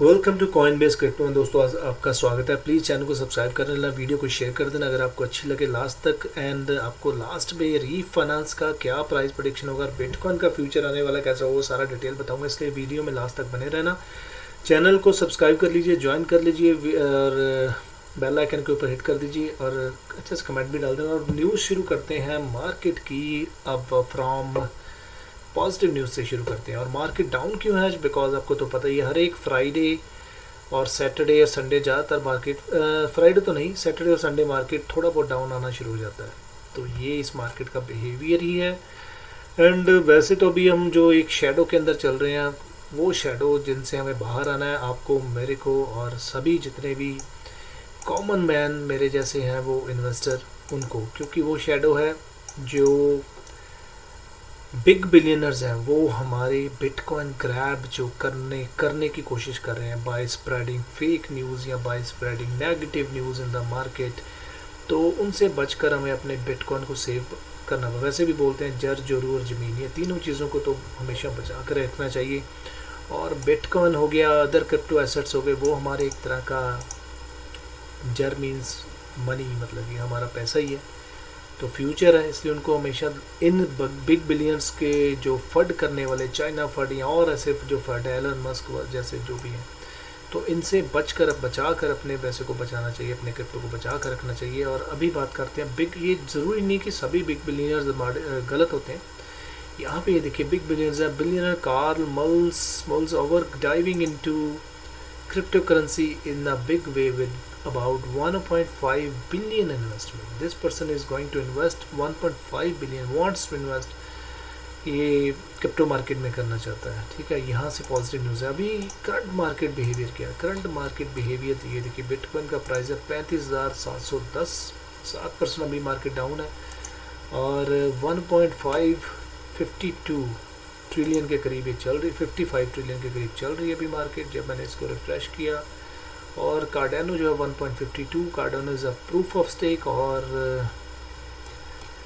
Welcome to Coinbase crypto. दोस्तों आज आपका स्वागत है। प्लीज़ चैनल को सब्सक्राइब कर लेना, वीडियो को शेयर कर देना अगर आपको अच्छी लगे लास्ट तक। एंड आपको लास्ट में रीफ फाइनेंस का क्या प्राइस प्रेडिक्शन होगा, बिटकॉइन का फ्यूचर आने वाला कैसा होगा, वो सारा डिटेल बताऊंगा, इसलिए वीडियो में लास्ट तक बने रहना। चैनल को सब्सक्राइब कर लीजिए, ज्वाइन कर लीजिए और बेल आइकन के ऊपर हिट कर दीजिए और अच्छे से कमेंट भी डाल देना। और न्यूज़ शुरू करते हैं मार्केट की। अब फ्रॉम पॉजिटिव न्यूज़ से शुरू करते हैं। और मार्केट डाउन क्यों है? बिकॉज आपको तो पता ही है, हर एक फ्राइडे और सैटरडे और संडे ज़्यादातर मार्केट, फ्राइडे तो नहीं, सैटरडे और संडे मार्केट थोड़ा बहुत डाउन आना शुरू हो जाता है। तो ये इस मार्केट का बिहेवियर ही है। एंड वैसे तो अभी हम जो एक शेडो के अंदर चल रहे हैं, वो शेडो जिनसे हमें बाहर आना है, आपको, मेरे को और सभी जितने भी कॉमन मैन मेरे जैसे हैं वो इन्वेस्टर, उनको, क्योंकि वो शेडो है जो बिग बिलियनर्स हैं, वो हमारे बिटकॉइन ग्रैब जो करने की कोशिश कर रहे हैं बाय स्प्रेडिंग फेक न्यूज़ या by spreading negative news in the market. तो उनसे बचकर हमें अपने बिटकॉइन को सेव करना होगा। वैसे भी बोलते हैं जर, जोरू और ज़मीन, ये तीनों चीज़ों को तो हमेशा बचा कर रखना चाहिए। और बिटकॉइन हो गया, अदर क्रिप्टो एसेट्स हो गए, वो हमारे एक तरह का जर मीन्स मनी, मतलब ये हमारा पैसा ही है, तो फ्यूचर है, इसलिए उनको हमेशा इन बिग बिलियंस के जो फंड करने वाले चाइना फंड या और ऐसे जो फंड है, एलन मस्क जैसे जो भी हैं, तो इनसे बचा कर अपने पैसे को बचाना चाहिए, अपने क्रिप्टो को बचा कर रखना चाहिए। और अभी बात करते हैं बिग, ये ज़रूरी नहीं कि सभी बिग बिलियनर्स गलत होते हैं। यहाँ पे ये देखिए बिग बिलियनर्स है, billionaire Carl mulls over diving into cryptocurrency in a big way with about 1.5 billion investment. This person is going to invest 1.5 billion, wants to invest, ये क्रिप्टो मार्केट में करना चाहता है। ठीक है, यहाँ से पॉजिटिव न्यूज़ है। अभी करंट मार्केट बिहेवियर क्या है? करंट मार्केट बिहेवियर ये देखिए, बिटकॉइन का प्राइस है 35,710, 7% अभी मार्केट डाउन है। और 1.552 ट्रिलियन के करीब ये चल रही, 55 ट्रिलियन के करीब चल रही है अभी मार्केट, जब मैंने इसको रिफ्रेश किया। और कार्डानो जो है 1.52, Cardano is a proof of stake. और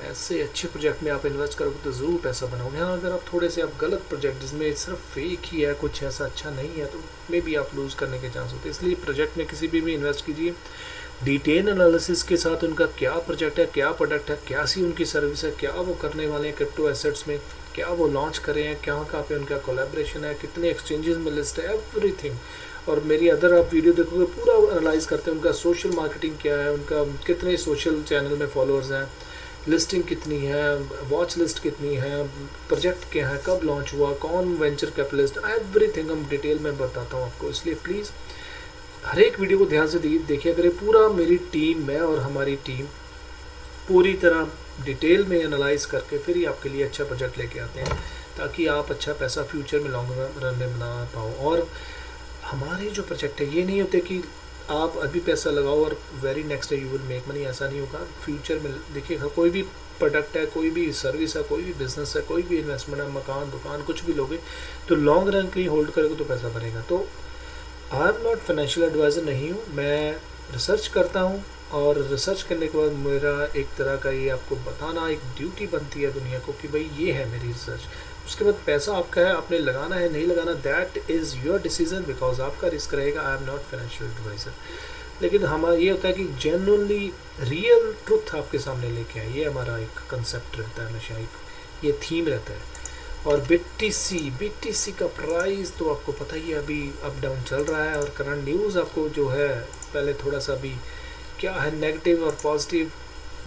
ऐसे अच्छे प्रोजेक्ट में आप इन्वेस्ट करोगे तो ज़रूर पैसा बनाओगे। हाँ, अगर आप थोड़े से आप गलत प्रोजेक्ट जिसमें सिर्फ फेक ही है, कुछ ऐसा अच्छा नहीं है, तो मे भी आप लूज़ करने के चांस होते हैं। इसलिए प्रोजेक्ट में किसी भी इन्वेस्ट कीजिए डिटेल एनालिसिस के साथ, उनका क्या प्रोजेक्ट है, क्या प्रोडक्ट है, क्या सी उनकी सर्विस है, क्या वो करने वाले हैं क्रिप्टो एसेट्स में, क्या वो लॉन्च कर रहे हैं, कहाँ पे उनका कोलैबोरेशन है, कितने एक्सचेंजेस में लिस्ट है, एवरीथिंग। और मेरी अदर आप वीडियो देखोगे पूरा एनालाइज करते हैं, उनका सोशल मार्केटिंग क्या है, उनका कितने सोशल चैनल में फॉलोअर्स हैं, लिस्टिंग कितनी है, वॉच लिस्ट कितनी है, प्रोजेक्ट क्या है, कब लॉन्च हुआ, कौन वेंचर कैपिटलिस्ट, एवरीथिंग हम डिटेल में बताता हूँ आपको। इसलिए प्लीज़ हर एक वीडियो को ध्यान से देखिए। अगर ये पूरा मेरी टीम, मैं और हमारी टीम पूरी तरह डिटेल में एनालाइज करके फिर ही आपके लिए अच्छा प्रोजेक्ट लेके आते हैं, ताकि आप अच्छा पैसा फ्यूचर में लॉन्ग रन में बना पाओ। और हमारे जो प्रोजेक्ट है ये नहीं होते कि आप अभी पैसा लगाओ और very next day you will make money, ऐसा नहीं होगा। फ्यूचर में देखिए, कोई भी प्रोडक्ट है, कोई भी सर्विस है, कोई भी बिजनेस है, कोई भी इन्वेस्टमेंट है, मकान दुकान कुछ भी लोगे तो लॉन्ग रन के लिए होल्ड करोगे तो पैसा बनेगा। तो I am not financial advisor नहीं हूँ, मैं रिसर्च करता हूँ और रिसर्च करने के बाद मेरा एक तरह का ये आपको बताना एक ड्यूटी बनती है दुनिया को कि भाई ये है मेरी रिसर्च। उसके बाद पैसा आपका है, आपने लगाना है नहीं लगाना, that is your decision, because आपका रिस्क रहेगा। I am not financial advisor, लेकिन हमारा ये होता है कि जेन्युइनली रियल ट्रुथ आपके सामने लेके आए, ये हमारा एक कंसेप्ट रहता है, हमेशा एक ये थीम रहता है। और बीटीसी का प्राइस तो आपको पता ही है, अभी अप डाउन चल रहा है। और करंट न्यूज़ आपको जो है, पहले थोड़ा सा अभी क्या है नेगेटिव और पॉजिटिव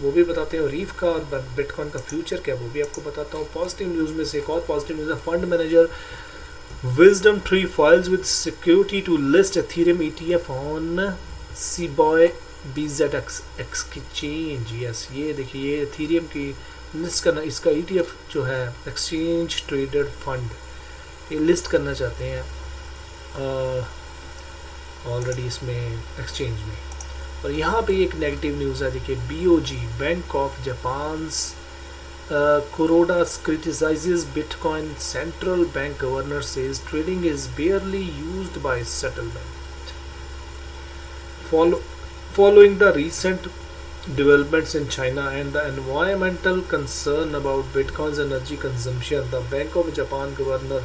वो भी बताते हैं, और रीफ का और बिटकॉइन का फ्यूचर क्या वो भी आपको बताता हूँ। पॉजिटिव न्यूज़ में से एक और पॉजिटिव न्यूज़ है, fund manager WisdomTree files with security to list Ethereum ETF on Cboe BZX exchange. Yes, ये देखिए, ये एथेरियम की लिस्ट करना, इसका ETF जो है एक्सचेंज ट्रेडेड फंड, ये लिस्ट करना चाहते हैं ऑलरेडी इसमें एक्सचेंज में। और यहाँ पे एक नेगेटिव न्यूज़ है, देखिए, BOJ bank of Japan's Kuroda criticises bitcoin, central bank governor says trading is barely used by settlement following the recent developments in China and the environmental concern about Bitcoin's energy consumption. The Bank of Japan Governor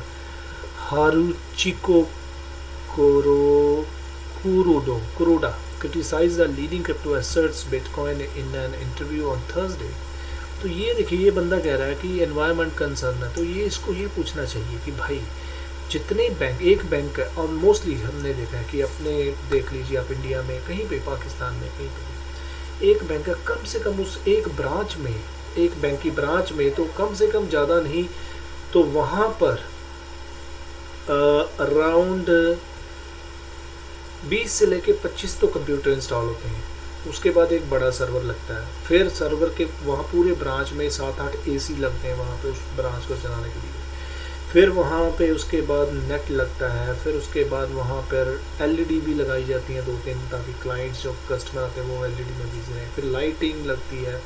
Haruchiko Kuroda criticized the leading crypto assets Bitcoin in an interview on Thursday. तो ये देखिए, ये बंदा कह रहा है कि environment concern है, तो ये इसको ये पूछना चाहिए कि भाई जितने बैंक, एक बैंक है, और मोस्टली हमने देखा है कि अपने देख लीजिए आप इंडिया में कहीं पे, पाकिस्तान में कहीं पे भी एक बैंक है, कम से कम उस एक ब्रांच में, एक बैंक की ब्रांच में तो कम से कम ज़्यादा नहीं तो वहाँ पर अराउंड 20 से लेके 25 तो कंप्यूटर इंस्टॉल होते हैं। उसके बाद एक बड़ा सर्वर लगता है, फिर सर्वर के वहाँ पूरे ब्रांच में 7-8 एसी लगते हैं वहाँ पे उस ब्रांच को चलाने के लिए, फिर वहाँ पे उसके बाद नेट लगता है, फिर उसके बाद वहाँ पर एलईडी भी लगाई जाती हैं 2-3 ताकि क्लाइंट्स जो कस्टमर आते हैं वो एलईडी में बिजी रहें, फिर लाइटिंग लगती है,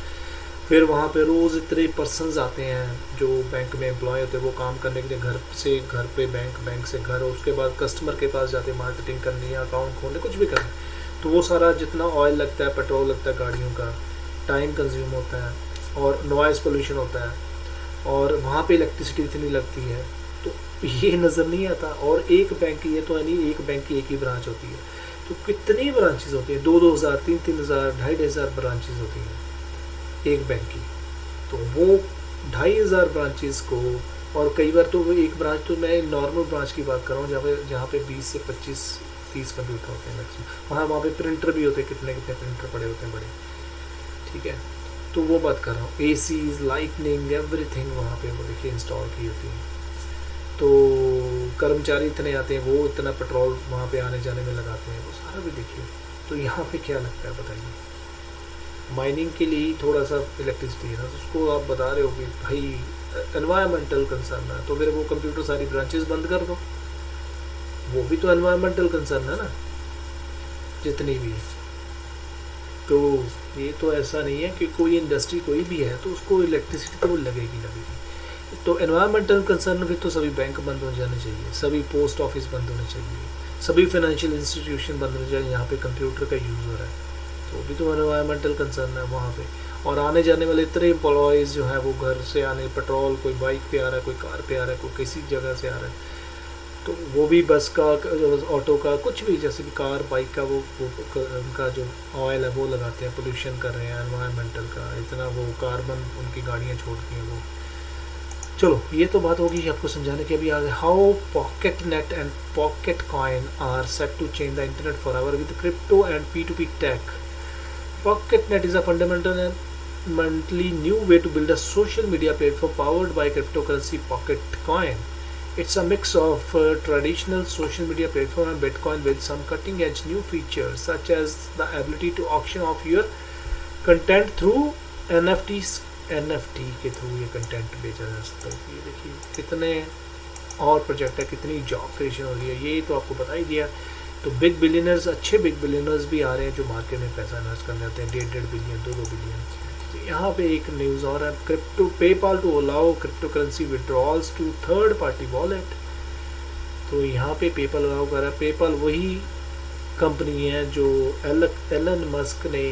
फिर वहाँ पे रोज़ इतने पर्सनस आते हैं जो बैंक में एम्प्लॉय होते हैं वो काम करने के लिए, घर से घर पे बैंक, बैंक से घर, और उसके बाद कस्टमर के पास जाते हैं मार्केटिंग करने या अकाउंट खोलने, कुछ भी करने, तो वो सारा जितना ऑयल लगता है, पेट्रोल लगता है गाड़ियों का, टाइम कंज्यूम होता है और नॉइज़ पोल्यूशन होता है, और वहाँ पे इलेक्ट्रिसिटी इतनी लगती है, तो ये नज़र नहीं आता। और एक बैंक की, ये तो यानी एक बैंक की एक ही ब्रांच होती है, तो कितनी ब्रांचेस होती हैं, 2-2 हज़ार, 3-3 हज़ार, 2,500 ब्रांचेस होती हैं एक बैंक की, तो वो 2,500 ब्रांचेस को, और कई बार तो वो एक ब्रांच, तो मैं नॉर्मल ब्रांच की बात कर रहा हूँ जहाँ पे 20 से 25-30 कंप्यूटर होते हैं मैक्सिमम, वहाँ पे प्रिंटर भी होते हैं, कितने प्रिंटर पड़े होते हैं बड़े, ठीक है, तो वो बात कर रहा हूँ। एसीज, लाइटनिंग, एवरीथिंग वहाँ पे वो देखिए इंस्टॉल की होती है, तो कर्मचारी इतने आते हैं, वो इतना पेट्रोल वहाँ पे आने जाने में लगाते हैं, वो सारा भी देखिए। तो यहाँ पे क्या लगता है बताइए, माइनिंग के लिए ही थोड़ा सा इलेक्ट्रिसिटी है ना, तो उसको आप बता रहे हो कि भाई एनवायरमेंटल कंसर्न है, तो फिर वो कंप्यूटर सारी ब्रांचेस बंद कर दो, वो भी तो एनवायरमेंटल कंसर्न है ना जितनी भी। तो ये तो ऐसा नहीं है कि कोई इंडस्ट्री कोई भी है तो उसको इलेक्ट्रिसिटी तो लगेगी। तो एनवायरमेंटल कंसर्न फिर तो सभी बैंक बंद हो जाने चाहिए, सभी पोस्ट ऑफिस बंद होने चाहिए, सभी फाइनेंशियल इंस्टीट्यूशन बंद होने चाहिए जहाँ पे कंप्यूटर का यूज़ हो रहा है, तो भी तो एनवायरमेंटल कंसर्न है वहाँ पे। और आने जाने वाले इतने एम्प्लॉयज़ जो है वो घर से आने, पेट्रोल कोई बाइक पे आ रहा है, कोई कार पे आ रहा है, कोई किसी जगह से आ रहा है, तो वो भी बस का, ऑटो का, कुछ भी, जैसे कि कार बाइक का, वो उनका जो ऑयल है वो लगाते हैं, पोल्यूशन कर रहे हैं एनवायरमेंटल का, इतना वो कार्बन उनकी गाड़ियाँ छोड़ती हैं वो। चलो ये तो बात होगी आपको समझाने की। अभी आ गए how Pocket Net and Pocket Coin are set to change the internet forever with crypto and P2P tech. Pocket Net is a fundamentally new way to build a social media platform powered by cryptocurrency Pocket Coin. It's a mix of traditional social media platform and Bitcoin with some cutting-edge new features such as the ability to auction off your content through NFTs. NFT के through ये content बेचा जा सकता है। ये देखिए कितने और प्रोजेक्ट है, कितनी जॉब क्रिएशन हो रही है, ये तो आपको बता ही दिया। तो बिग बिलियनर्स, अच्छे बिग बिलियनर्स भी आ रहे हैं जो मार्केट में पैसा इन्वेस्ट करने आते हैं, 1.5 बिलियन, 2 बिलियन। तो यहाँ पे एक न्यूज़ और है, crypto PayPal to allow cryptocurrency withdrawals to third party wallet. तो यहाँ पे पेपाल अलाउ कर रहा है। पेपाल वही कंपनी है जो एलन मस्क ने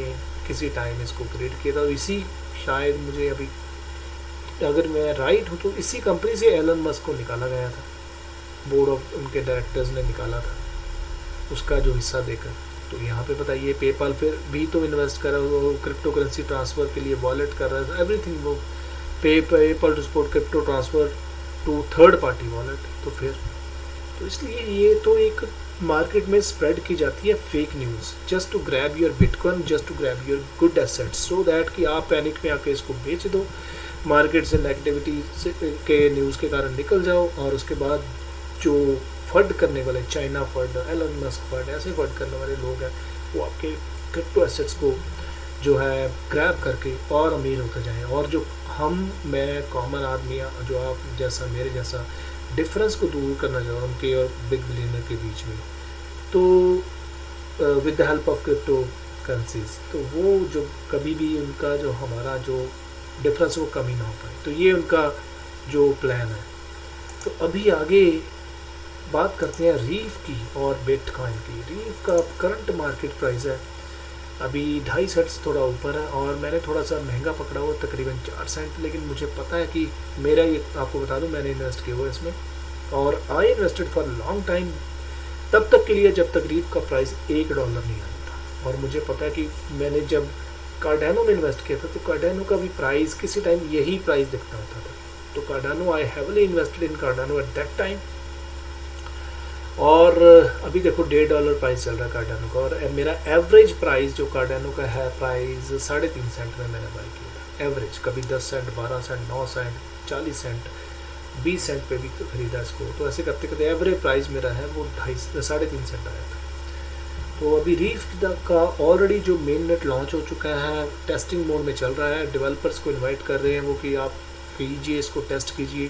किसी टाइम इसको क्रिएट किया था, इसी, शायद मुझे अभी अगर मैं राइट हूँ तो इसी कंपनी से एलन मस्क को निकाला गया था, बोर्ड ऑफ उनके डायरेक्टर्स ने निकाला था उसका जो हिस्सा देकर। तो यहाँ पे बताइए पेपाल फिर भी तो इन्वेस्ट कर रहा है, वो क्रिप्टो करेंसी ट्रांसफ़र के लिए वॉलेट कर रहा है, एवरीथिंग, वो PayPal to support crypto transfer to third party wallet. तो फिर तो इसलिए ये तो एक मार्केट में स्प्रेड की जाती है fake news, just to grab your bitcoin, just to grab your good assets, so that कि आप पैनिक में आके इसको बेच दो, मार्केट से नेगेटिविटी के न्यूज़ के कारण निकल जाओ, और उसके बाद जो फंड करने वाले, China fund, Elon Musk fund, ऐसे फंड करने वाले लोग हैं, वो आपके क्रिप्टो एसेट्स को जो है ग्रैब करके और अमीर होते जाएं। और जो मैं कॉमन आदमी, जो आप जैसा, मेरे जैसा, डिफरेंस को दूर करना चाहता हूँ उनके और बिग बिलियनर के बीच में, तो with the help of crypto currencies, तो वो जो कभी भी उनका जो हमारा जो डिफरेंस वो कमी ना हो पाए, तो ये उनका जो प्लान है। तो अभी आगे बात करते हैं रीफ की और बिटकॉइन की। रीफ का करंट मार्केट प्राइस है अभी 2.5 सेंट्स, थोड़ा ऊपर है, और मैंने थोड़ा सा महंगा पकड़ा हुआ, तकरीबन 4 सेंट, लेकिन मुझे पता है कि मेरा, ये आपको बता दूं, मैंने इन्वेस्ट किया हुआ इसमें, और I invested for long time तब तक के लिए जब तक रीफ का प्राइस $1 नहीं आता। और मुझे पता है कि मैंने जब कार्डानो में इन्वेस्ट किया था तो कार्डानो का भी प्राइस किसी टाइम यही प्राइस दिखता होता था। तो Cardano, I heavily invested in Cardano at that time. और अभी देखो $1.5 प्राइस चल रहा है कार्डानो का, और मेरा एवरेज प्राइस जो कार्डानो का है प्राइस 3.5 सेंट में मैंने बाई किया था। एवरेज कभी 10 cent, 12 cent, 9 cent, 40 cent, 20 cent पे भी खरीदा इसको। तो ऐसे करते करते एवरेज प्राइस मेरा है वो 3.5 सेंट आया था। तो अभी रीफ का ऑलरेडी जो मेन नेट लॉन्च हो चुका है, टेस्टिंग मोड में चल रहा है। डेवलपर्स को इनवाइट कर रहे हैं वो कि आप कीजिए, इसको टेस्ट कीजिए।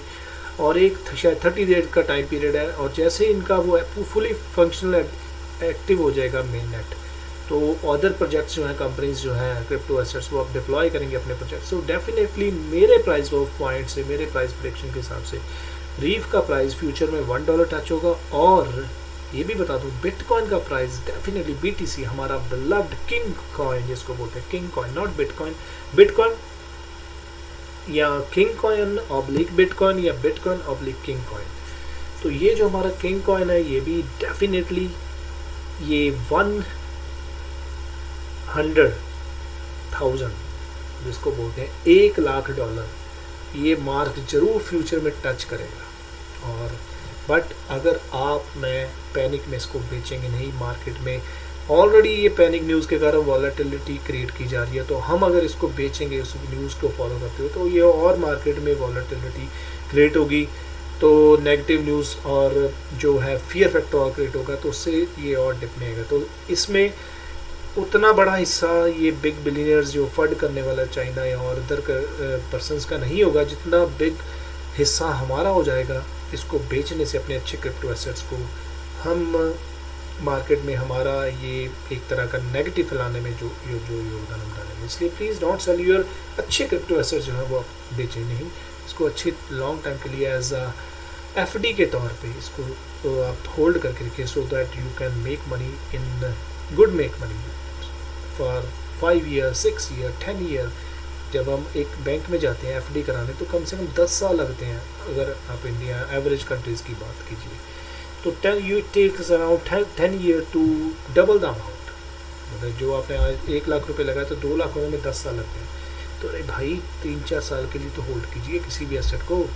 और एक शायद 30 डेज का टाइम पीरियड है, और जैसे इनका वो फुली फंक्शनल एक्टिव हो जाएगा मेन नेट, तो अदर प्रोजेक्ट्स जो हैं, कंपनीज जो हैं क्रिप्टो एसेट्स, वो आप डिप्लॉय करेंगे अपने प्रोजेक्ट। सो डेफिनेटली मेरे प्राइस ऑफ पॉइंट से, मेरे प्राइस प्रेडिक्शन के हिसाब से रीफ का प्राइस फ्यूचर में $1 टच होगा। और ये भी बता दूं, बिटकॉइन का प्राइस डेफिनेटली, BTC हमारा बिलव्ड किंग कॉइन जिसको बोलते हैं, king coin, not bitcoin, bitcoin या किंग कॉइन ऑब्लिक बिटकॉइन या बिटकॉइन ऑब्लिक किंग कॉइन। तो ये जो हमारा किंग कॉइन है ये भी डेफिनेटली ये 100,000 जिसको बोलते हैं $1,00,000, ये मार्क जरूर फ्यूचर में टच करेगा। और बट अगर आप, मैं पैनिक में इसको बेचेंगे नहीं, मार्केट में ऑलरेडी ये पैनिक न्यूज़ के कारण वॉलेटिलिटी क्रिएट की जा रही है, तो हम अगर इसको बेचेंगे, उस न्यूज़ को फॉलो करते हुए, तो ये और मार्केट में वॉलेटिलिटी क्रिएट होगी, तो नेगेटिव न्यूज़ और जो है फियर फैक्टर और क्रिएट होगा, तो उससे ये और डिप नहीं आएगा। तो इसमें उतना बड़ा हिस्सा ये बिग बिलियनर्स जो फंड करने वाला चाइना या और अदर पर्सनस का नहीं होगा, जितना बिग हिस्सा हमारा हो जाएगा इसको बेचने से, अपने अच्छे क्रिप्टो एसेट्स को। हम मार्केट में हमारा ये एक तरह का नेगेटिव फैलाने में जो योगदान हम डालेंगे। इसलिए प्लीज़ डोंट सेल योर अच्छे क्रिप्टो एसेट्स जो है वो आप बेचें नहीं, इसको अच्छे लॉन्ग टाइम के लिए एज अ FD के तौर पे इसको तो आप होल्ड करके रखिए, so that you can make money in good make money for 5 year, 6 year, 10 year. जब हम एक बैंक में जाते हैं FD कराने तो कम से कम 10 साल लगते हैं, अगर आप इंडिया एवरेज कंट्रीज़ की बात कीजिए तो 10 takes around 10 year to double the amount. मतलब जो आपने आज 1 लाख रुपए लगाया तो 2 लाख होने में 10 साल लगते हैं। तो अरे भाई 3-4 साल के लिए तो होल्ड कीजिए किसी भी एसेट को,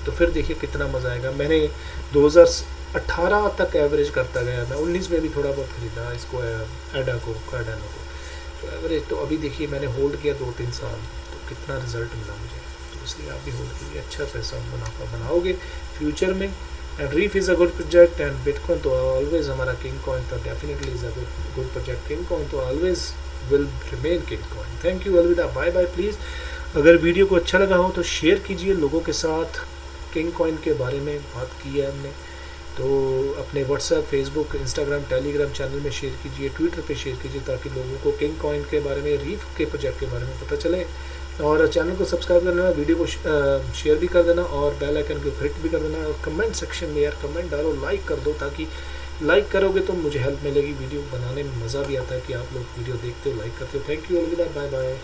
तो फिर देखिए कितना मज़ा आएगा। मैंने 2018 तक एवरेज करता गया, मैं 19 में भी थोड़ा बहुत खरीदा इसको, कार्डानो को। तो एवरेज तो अभी देखिए मैंने होल्ड किया 2-3 साल, तो कितना रिजल्ट मिला मुझे। तो इसलिए आप भी होल्ड कीजिए, अच्छा पैसा मुनाफा बनाओगे फ्यूचर में। And Reef is a good project, and bitcoin तो ऑलवेज हमारा किंग कॉइन था, definitely is a good project. King coin तो always will remain king coin. Thank you, अलविदा, बाय बाय। प्लीज़ अगर वीडियो को अच्छा लगा हो तो शेयर कीजिए लोगों के साथ। किंग कॉइन के बारे में बात की है हमने, तो अपने WhatsApp, Facebook, Instagram, Telegram channel में शेयर कीजिए, ट्विटर पे शेयर कीजिए, ताकि लोगों को किंग कॉइन के बारे में, रीफ के प्रोजेक्ट के बारे में पता चले। और चैनल को सब्सक्राइब कर देना, वीडियो को शेयर भी कर देना, और बेल आइकन को हिट भी कर देना। और कमेंट सेक्शन में यार कमेंट डालो, लाइक कर दो, ताकि लाइक करोगे तो मुझे हेल्प मिलेगी, वीडियो बनाने में मज़ा भी आता है कि आप लोग वीडियो देखते हो, लाइक करते हो। थैंक यू, अलविदा, बाय बाय।